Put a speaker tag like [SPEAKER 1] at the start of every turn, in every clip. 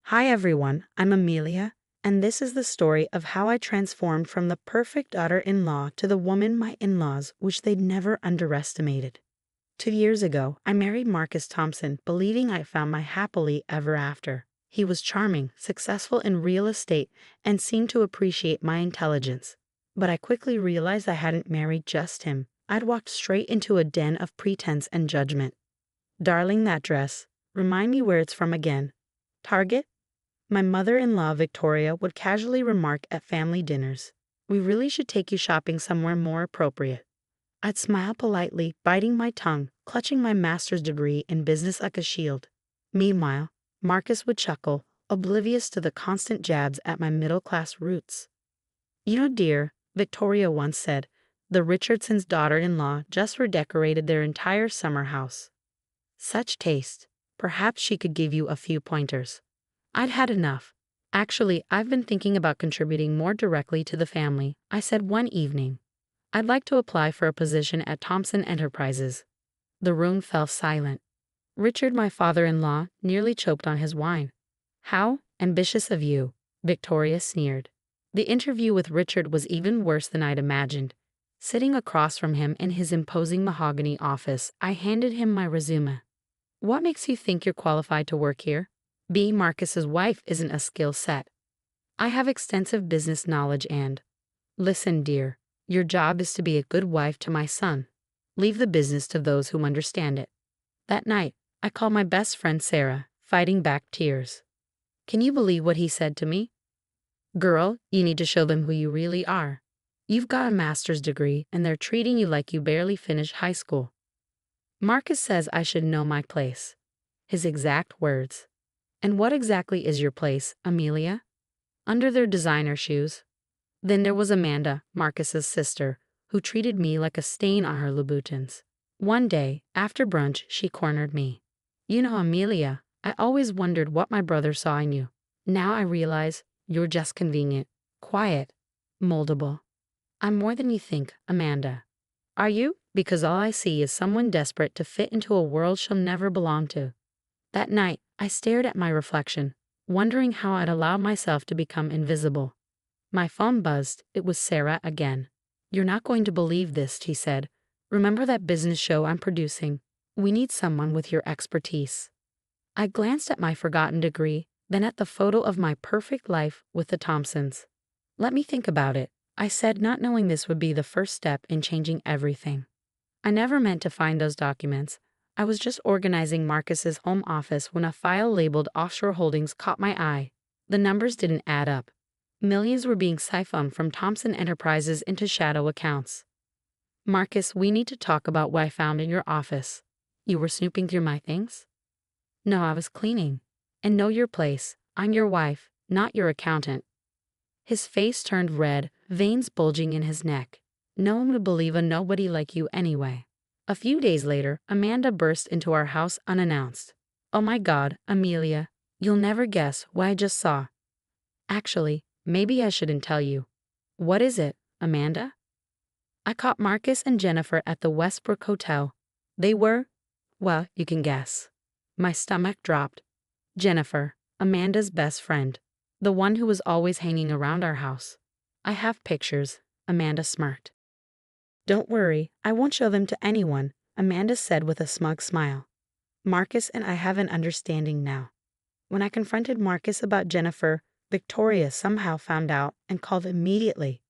[SPEAKER 1] Hi everyone, I'm Amelia, and this is the story of how I transformed from the perfect daughter-in-law to the woman my in-laws wish they'd never underestimated. 2 years ago, I married Marcus Thompson, believing I found my happily ever after. He was charming, successful in real estate, and seemed to appreciate my intelligence. But I quickly realized I hadn't married just him. I'd walked straight into a den of pretense and judgment. Darling, that dress. Remind me where it's from again. Target? My mother-in-law, Victoria, would casually remark at family dinners. We really should take you shopping somewhere more appropriate. I'd smile politely, biting my tongue, clutching my master's degree in business like a shield. Meanwhile, Marcus would chuckle, oblivious to the constant jabs at my middle-class roots. You know, dear, Victoria once said, the Richardsons' daughter-in-law just redecorated their entire summer house. Such taste. Perhaps she could give you a few pointers. I'd had enough. Actually, I've been thinking about contributing more directly to the family, I said one evening. I'd like to apply for a position at Thompson Enterprises. The room fell silent. Richard, my father-in-law, nearly choked on his wine. How ambitious of you, Victoria sneered. The interview with Richard was even worse than I'd imagined. Sitting across from him in his imposing mahogany office, I handed him my resume. What makes you think you're qualified to work here? Being Marcus's wife isn't a skill set. I have extensive business knowledge and… Listen, dear, your job is to be a good wife to my son. Leave the business to those who understand it. That night, I called my best friend Sarah, fighting back tears. Can you believe what he said to me? Girl, you need to show them who you really are. You've got a master's degree and they're treating you like you barely finished high school. Marcus says I should know my place. His exact words. And what exactly is your place, Amelia? Under their designer shoes. Then there was Amanda, Marcus's sister, who treated me like a stain on her Louboutins. One day, after brunch, she cornered me. You know, Amelia, I always wondered what my brother saw in you. Now I realize you're just convenient, quiet, moldable. I'm more than you think, Amanda. Are you? Because all I see is someone desperate to fit into a world she'll never belong to. That night, I stared at my reflection, wondering how I'd allowed myself to become invisible. My phone buzzed. It was Sarah again. You're not going to believe this, she said. Remember that business show I'm producing? We need someone with your expertise. I glanced at my forgotten degree, then at the photo of my perfect life with the Thompsons. Let me think about it, I said, not knowing this would be the first step in changing everything. I never meant to find those documents. I was just organizing Marcus's home office when a file labeled Offshore Holdings caught my eye. The numbers didn't add up. Millions were being siphoned from Thompson Enterprises into shadow accounts. Marcus, we need to talk about what I found in your office. You were snooping through my things? No, I was cleaning. And know your place. I'm your wife, not your accountant. His face turned red, veins bulging in his neck. No one would believe a nobody like you anyway. A few days later, Amanda burst into our house unannounced. Oh my God, Amelia, you'll never guess what I just saw. Actually, maybe I shouldn't tell you. What is it, Amanda? I caught Marcus and Jennifer at the Westbrook Hotel. They were, well, you can guess. My stomach dropped. Jennifer, Amanda's best friend, the one who was always hanging around our house. I have pictures, Amanda smirked. Don't worry, I won't show them to anyone, Amanda said with a smug smile. Marcus and I have an understanding now. When I confronted Marcus about Jennifer, Victoria somehow found out and called immediately.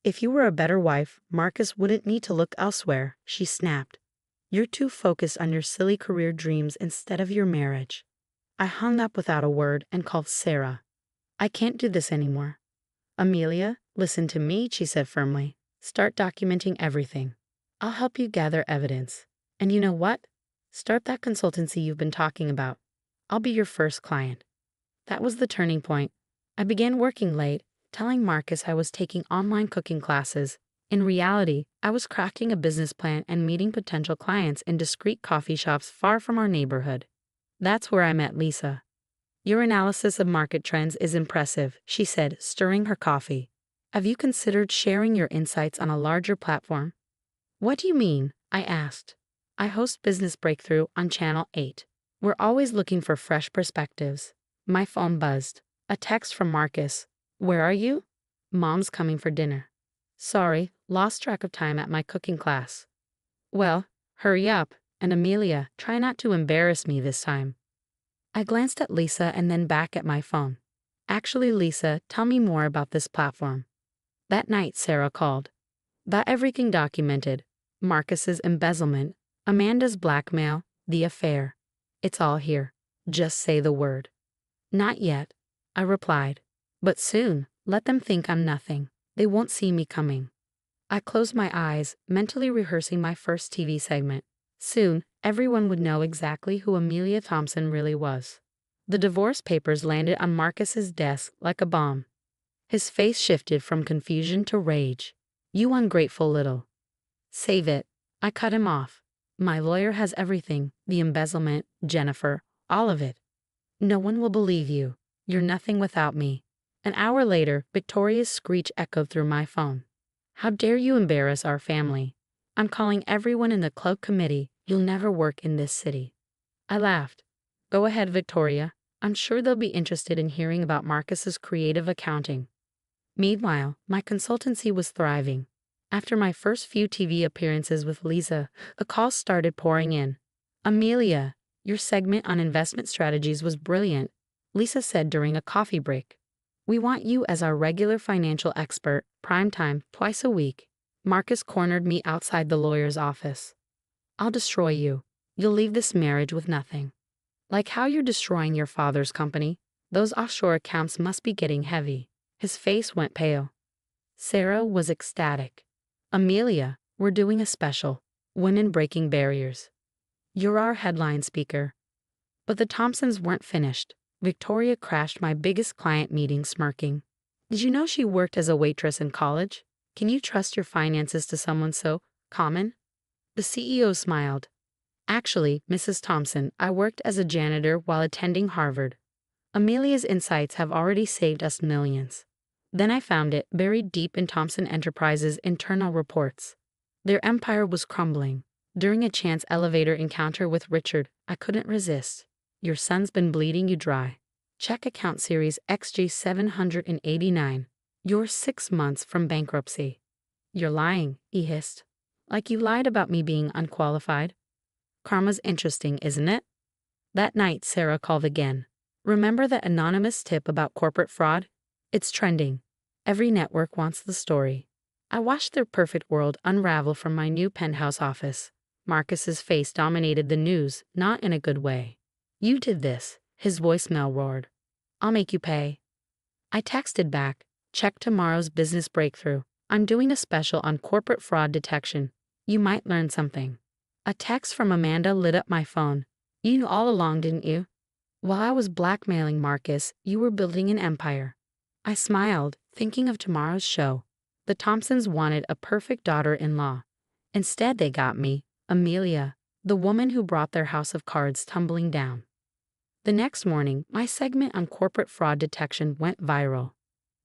[SPEAKER 1] If you were a better wife, Marcus wouldn't need to look elsewhere, she snapped. You're too focused on your silly career dreams instead of your marriage. I hung up without a word and called Sarah. I can't do this anymore. Amelia, listen to me, she said firmly. Start documenting everything. I'll help you gather evidence. And you know what? Start that consultancy you've been talking about. I'll be your first client. That was the turning point. I began working late, telling Marcus I was taking online cooking classes. In reality, I was crafting a business plan and meeting potential clients in discreet coffee shops far from our neighborhood. That's where I met Lisa. Your analysis of market trends is impressive, she said, stirring her coffee. Have you considered sharing your insights on a larger platform? What do you mean? I asked. I host Business Breakthrough on Channel 8. We're always looking for fresh perspectives. My phone buzzed. A text from Marcus. Where are you? Mom's coming for dinner. Sorry, lost track of time at my cooking class. Well, hurry up, and Amelia, try not to embarrass me this time. I glanced at Lisa and then back at my phone. Actually, Lisa, tell me more about this platform. That night, Sarah called. Got everything documented. Marcus's embezzlement, Amanda's blackmail, the affair. It's all here. Just say the word. Not yet, I replied. But soon, let them think I'm nothing. They won't see me coming. I closed my eyes, mentally rehearsing my first TV segment. Soon, everyone would know exactly who Amelia Thompson really was. The divorce papers landed on Marcus's desk like a bomb. His face shifted from confusion to rage. You ungrateful little. Save it. I cut him off. My lawyer has everything, the embezzlement, Jennifer, all of it. No one will believe you. You're nothing without me. An hour later, Victoria's screech echoed through my phone. How dare you embarrass our family? I'm calling everyone in the club committee. You'll never work in this city. I laughed. Go ahead, Victoria. I'm sure they'll be interested in hearing about Marcus's creative accounting. Meanwhile, my consultancy was thriving. After my first few TV appearances with Lisa, the calls started pouring in. Amelia, your segment on investment strategies was brilliant, Lisa said during a coffee break. We want you as our regular financial expert, primetime, twice a week. Marcus cornered me outside the lawyer's office. I'll destroy you. You'll leave this marriage with nothing. Like how you're destroying your father's company. Those offshore accounts must be getting heavy. His face went pale. Sarah was ecstatic. Amelia, we're doing a special. Women Breaking Barriers. You're our headline speaker. But the Thompsons weren't finished. Victoria crashed my biggest client meeting smirking. Did you know she worked as a waitress in college? Can you trust your finances to someone so common? The CEO smiled. Actually, Mrs. Thompson, I worked as a janitor while attending Harvard. Amelia's insights have already saved us millions. Then I found it buried deep in Thompson Enterprises' internal reports. Their empire was crumbling. During a chance elevator encounter with Richard, I couldn't resist. Your son's been bleeding you dry. Check account series XG 789. You're 6 months from bankruptcy. You're lying, he hissed. Like you lied about me being unqualified. Karma's interesting, isn't it? That night, Sarah called again. Remember that anonymous tip about corporate fraud? It's trending. Every network wants the story. I watched their perfect world unravel from my new penthouse office. Marcus's face dominated the news, not in a good way. You did this, his voicemail roared. I'll make you pay. I texted back, check tomorrow's business breakthrough. I'm doing a special on corporate fraud detection. You might learn something. A text from Amanda lit up my phone. You knew all along, didn't you? While I was blackmailing Marcus, you were building an empire. I smiled, thinking of tomorrow's show. The Thompsons wanted a perfect daughter-in-law. Instead, they got me, Amelia, the woman who brought their house of cards tumbling down. The next morning, my segment on corporate fraud detection went viral.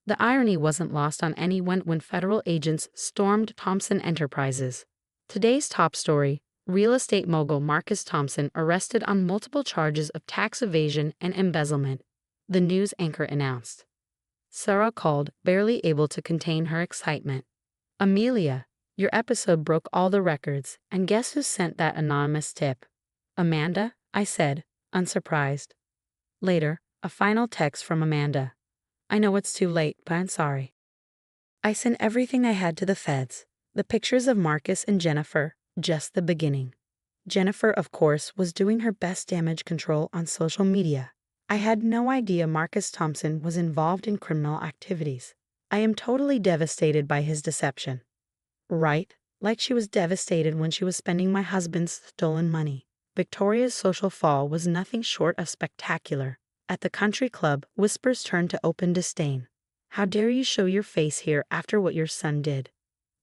[SPEAKER 1] The irony wasn't lost on anyone when federal agents stormed Thompson Enterprises. Today's top story: real estate mogul Marcus Thompson arrested on multiple charges of tax evasion and embezzlement, the news anchor announced. Sarah called, barely able to contain her excitement. Amelia, your episode broke all the records, and guess who sent that anonymous tip? Amanda, I said, unsurprised. Later, a final text from Amanda. I know it's too late, but I'm sorry. I sent everything I had to the feds. The pictures of Marcus and Jennifer, just the beginning. Jennifer, of course, was doing her best damage control on social media. I had no idea Marcus Thompson was involved in criminal activities. I am totally devastated by his deception. Right, like she was devastated when she was spending my husband's stolen money. Victoria's social fall was nothing short of spectacular. At the country club, whispers turned to open disdain. How dare you show your face here after what your son did?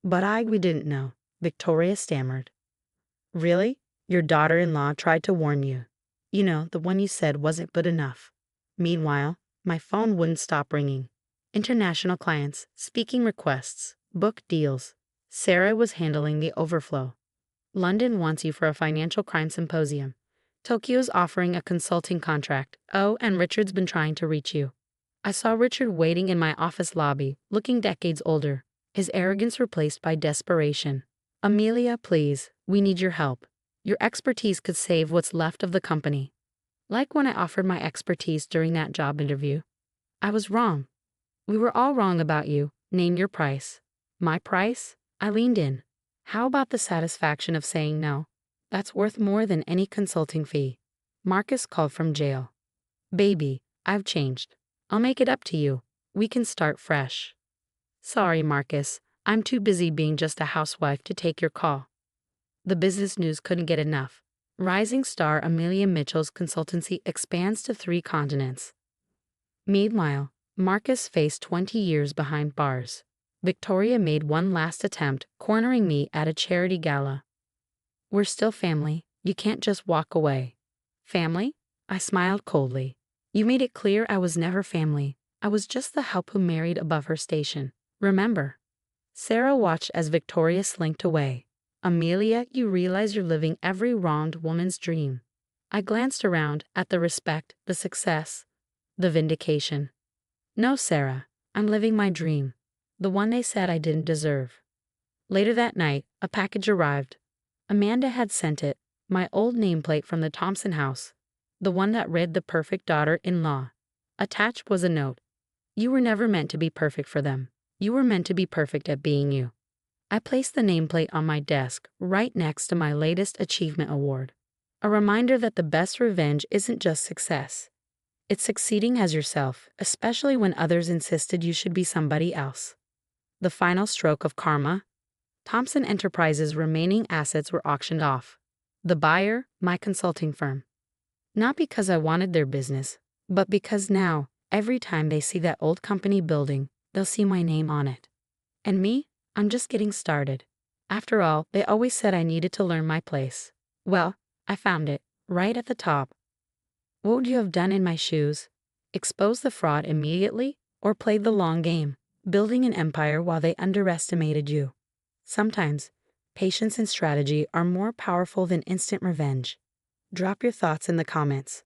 [SPEAKER 1] But we didn't know, Victoria stammered. Really? Your daughter-in-law tried to warn you. You know, the one you said wasn't good enough. Meanwhile, my phone wouldn't stop ringing. International clients, speaking requests, book deals. Sarah was handling the overflow. London wants you for a financial crime symposium. Tokyo's offering a consulting contract. Oh, and Richard's been trying to reach you. I saw Richard waiting in my office lobby, looking decades older, his arrogance replaced by desperation. Amelia, please, we need your help. Your expertise could save what's left of the company. Like when I offered my expertise during that job interview. I was wrong. We were all wrong about you. Name your price. My price? I leaned in. How about the satisfaction of saying no? That's worth more than any consulting fee. Marcus called from jail. Baby, I've changed. I'll make it up to you. We can start fresh. Sorry, Marcus. I'm too busy being just a housewife to take your call. The business news couldn't get enough. Rising star Amelia Mitchell's consultancy expands to 3 continents. Meanwhile, Marcus faced 20 years behind bars. Victoria made one last attempt, cornering me at a charity gala. We're still family. You can't just walk away. Family? I smiled coldly. You made it clear I was never family. I was just the help who married above her station. Remember? Sarah watched as Victoria slinked away. Amelia, you realize you're living every wronged woman's dream. I glanced around at the respect, the success, the vindication. No, Sarah, I'm living my dream. The one they said I didn't deserve. Later that night, a package arrived. Amanda had sent it, my old nameplate from the Thompson house, the one that read the perfect daughter-in-law. Attached was a note. You were never meant to be perfect for them. You were meant to be perfect at being you. I placed the nameplate on my desk, right next to my latest achievement award. A reminder that the best revenge isn't just success. It's succeeding as yourself, especially when others insisted you should be somebody else. The final stroke of karma. Thompson Enterprises' remaining assets were auctioned off. The buyer, my consulting firm. Not because I wanted their business, but because now, every time they see that old company building, they'll see my name on it. And me? I'm just getting started. After all, they always said I needed to learn my place. Well, I found it, right at the top. What would you have done in my shoes? Expose the fraud immediately, or play the long game, building an empire while they underestimated you? Sometimes, patience and strategy are more powerful than instant revenge. Drop your thoughts in the comments.